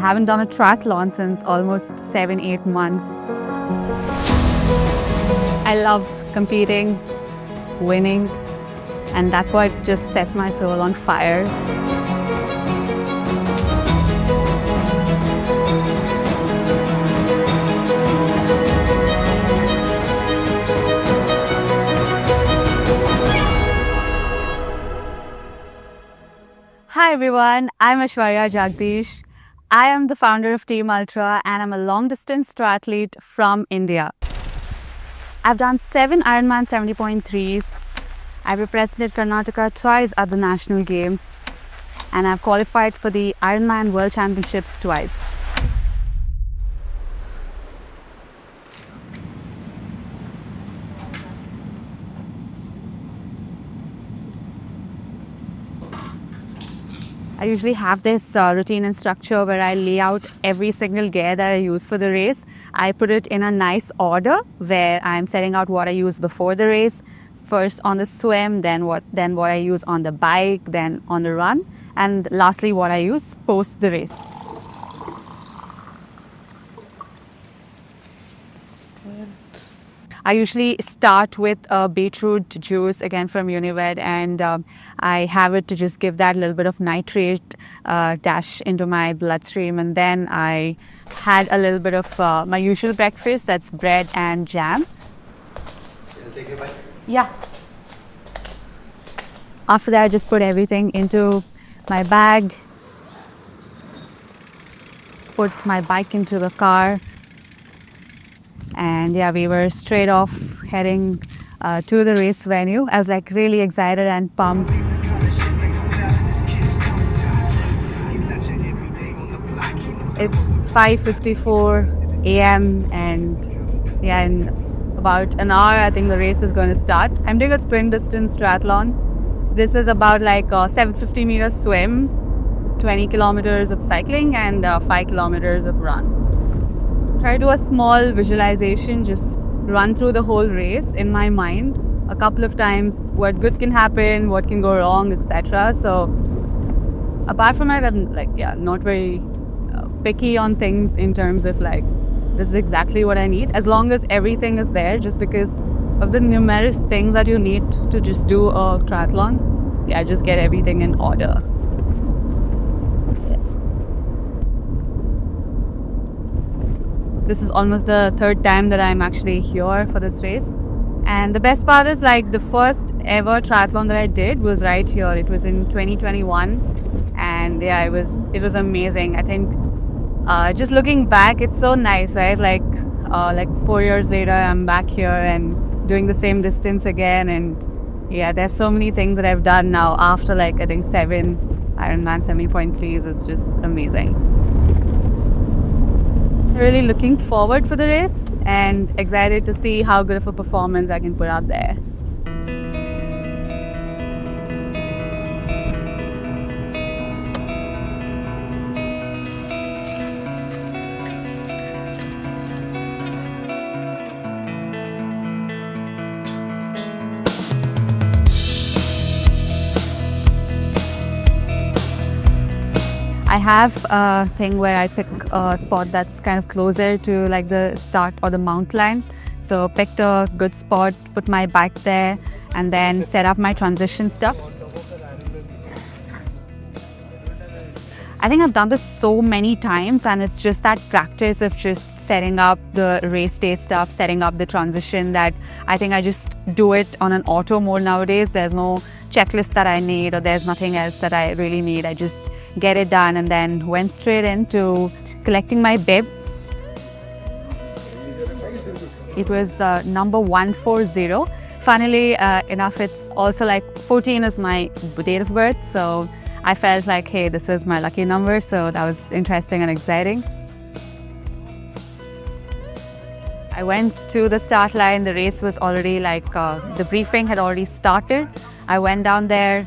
haven't done a triathlon since almost 7-8 months. I love competing, winning, and that's what just sets my soul on fire. Hi everyone, I'm AISHWARYA Jagadish. I am the founder of Team Ultra and I'm a long-distance triathlete from India. I've done 7 Ironman 70.3s. I've represented Karnataka twice at the National Games and I've qualified for the Ironman World Championships twice. I usually have this routine and structure where I lay out every single gear that I use for the race. I put it in a nice order where I'm setting out what I use before the race, first on the swim, then what I use on the bike, then on the run, and lastly what I use post the race. I usually start with a beetroot juice, again from Unived, and I have it to just give that little bit of nitrate dash into my bloodstream. And then I had a little bit of my usual breakfast, that's bread and jam. Can I take a bite? Yeah. After that, I just put everything into my bag, put my bike into the car. And yeah, we were straight off heading to the race venue. I was like really excited and pumped. It's 5:54 a.m. and yeah, in about an hour I think the race is going to start. I'm doing a sprint distance triathlon. This is about like a 750 meter swim, 20 kilometers of cycling and 5 kilometers of run. Try to do a small visualization, just run through the whole race in my mind a couple of times, what good can happen, what can go wrong, etc. So apart from that, I'm like, yeah, not very picky on things in terms of like, this is exactly what I need. As long as everything is there, just because of the numerous things that you need to just do a triathlon, yeah, just get everything in order. This is almost the 3rd time that I'm actually here for this race. And the best part is like the first ever triathlon that I did was right here. It was in 2021 and yeah, it was amazing. I think just looking back, it's so nice, right? Like 4 years later, I'm back here and doing the same distance again. And yeah, there's so many things that I've done now after like I think 7 Ironman 70.3s. It's just amazing. Really looking forward for the race and excited to see how good of a performance I can put out there. I have a thing where I pick a spot that's kind of closer to like the start or the mount line. So picked a good spot, put my bike there, and then set up my transition stuff. I think I've done this so many times and it's just that practice of just setting up the race day stuff, setting up the transition, that I think I just do it on an auto mode nowadays. There's no checklist that I need or there's nothing else that I really need. I just get it done and then went straight into collecting my bib. It was number 140. Funnily enough, it's also like 14 is my date of birth, so I felt like, hey, this is my lucky number, so that was interesting and exciting. I went to the start line. The race was already like, the briefing had already started. I went down there,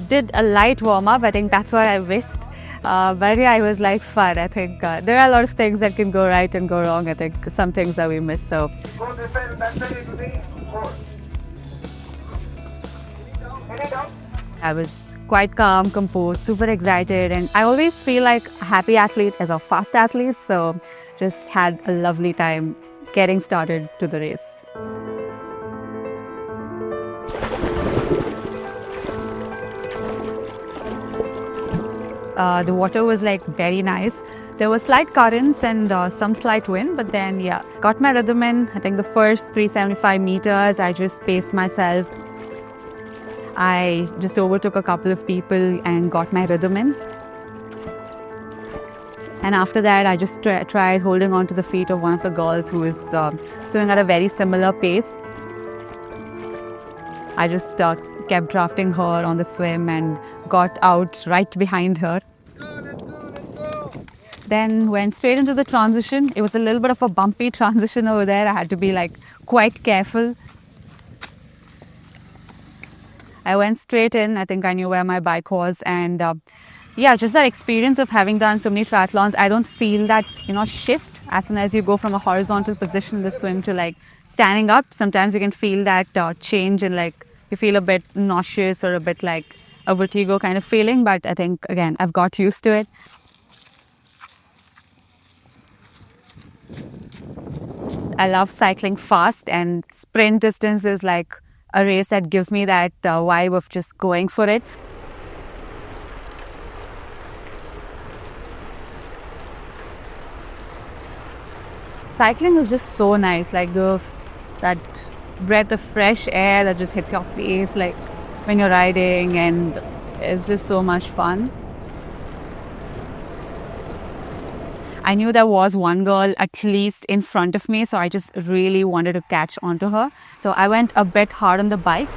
did a light warm-up. I think that's what I missed. But yeah, it was like fun. I think there are a lot of things that can go right and go wrong. I think some things that we missed. So I was quite calm, composed, super excited, and I always feel like a happy athlete as a fast athlete, so just had a lovely time getting started to the race. The water was like very nice. There were slight currents and some slight wind, but then yeah, got my rhythm in. I think the first 375 meters, I just paced myself. I just overtook a couple of people and got my rhythm in. And after that, I just tried holding on to the feet of one of the girls who was swimming at a very similar pace. I just kept drafting her on the swim and got out right behind her. Let's go. Then went straight into the transition. It was a little bit of a bumpy transition over there. I had to be like quite careful. I went straight in. I think I knew where my bike was, and yeah, just that experience of having done so many triathlons, I don't feel that, shift as soon as you go from a horizontal position in the swim to like standing up. Sometimes you can feel that change and like you feel a bit nauseous or a bit like a vertigo kind of feeling, but I think again I've got used to it. I love cycling fast, and sprint distance is like a race that gives me that vibe of just going for it. Cycling was just so nice, like that breath of fresh air that just hits your face like when you're riding, and it's just so much fun. I knew there was one girl at least in front of me, so I just really wanted to catch onto her. So I went a bit hard on the bike.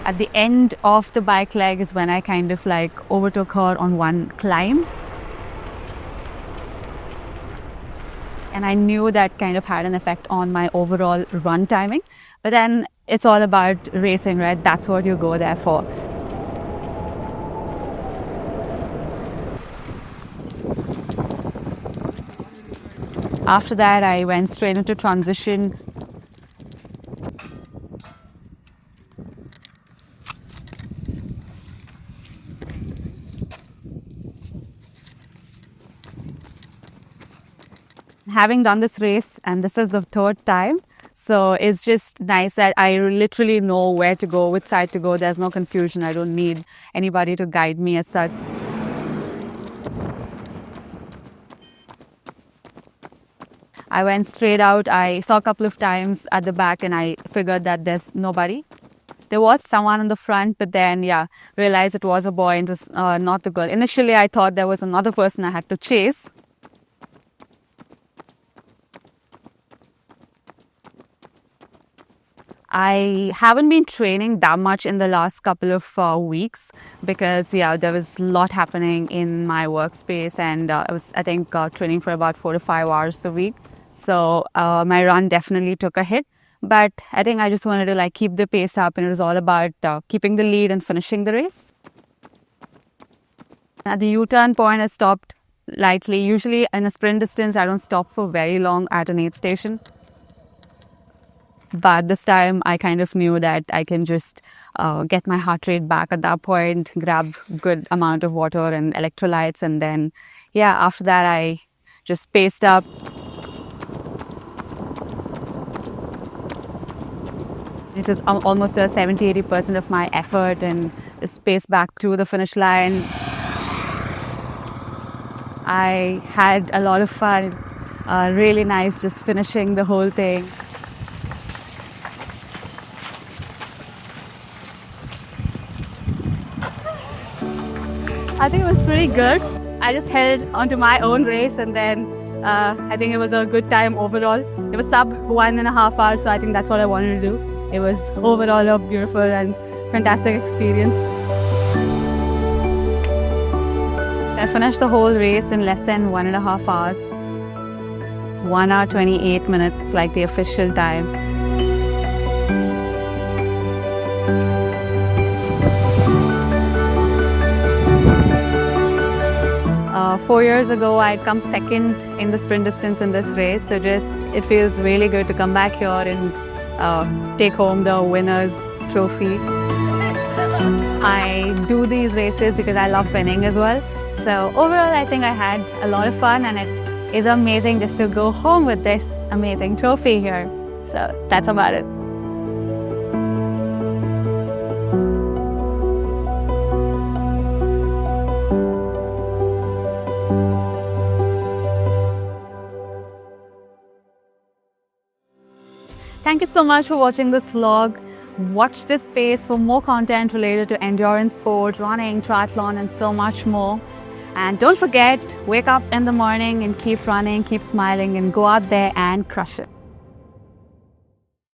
At the end of the bike leg is when I kind of like overtook her on one climb. And I knew that kind of had an effect on my overall run timing. But then it's all about racing, right? That's what you go there for. After that, I went straight into transition. Having done this race, and this is the third time, so it's just nice that I literally know where to go, which side to go. There's no confusion. I don't need anybody to guide me as such. I went straight out. I saw a couple of times at the back and I figured that there's nobody. There was someone in the front, but then, yeah, realized it was a boy and it was not the girl. Initially, I thought there was another person I had to chase. I haven't been training that much in the last couple of weeks because, yeah, there was a lot happening in my workspace, and I was, I think, training for about 4 to 5 hours a week. So my run definitely took a hit, but I think I just wanted to like keep the pace up, and it was all about keeping the lead and finishing the race. At the U-turn point, I stopped lightly. Usually in a sprint distance, I don't stop for very long at an aid station. But this time I kind of knew that I can just get my heart rate back at that point, grab good amount of water and electrolytes, and then, yeah, after that I just paced up. It was almost 70-80% of my effort, and just paced back to the finish line. I had a lot of fun, really nice just finishing the whole thing. I think it was pretty good. I just held onto my own race, and then I think it was a good time overall. It was sub 1.5 hours, so I think that's what I wanted to do. It was overall a beautiful and fantastic experience. I finished the whole race in less than 1.5 hours. It's 1 hour 28 minutes, like the official time. 4 years ago, I'd come second in the sprint distance in this race. So it feels really good to come back here and take home the winner's trophy. I do these races because I love winning as well. So overall, I think I had a lot of fun, and it is amazing just to go home with this amazing trophy here. So that's about it. Thank you so much for watching this vlog. Watch this space for more content related to endurance sport, running, triathlon, and so much more. And don't forget, wake up in the morning and keep running, keep smiling, and go out there and crush it.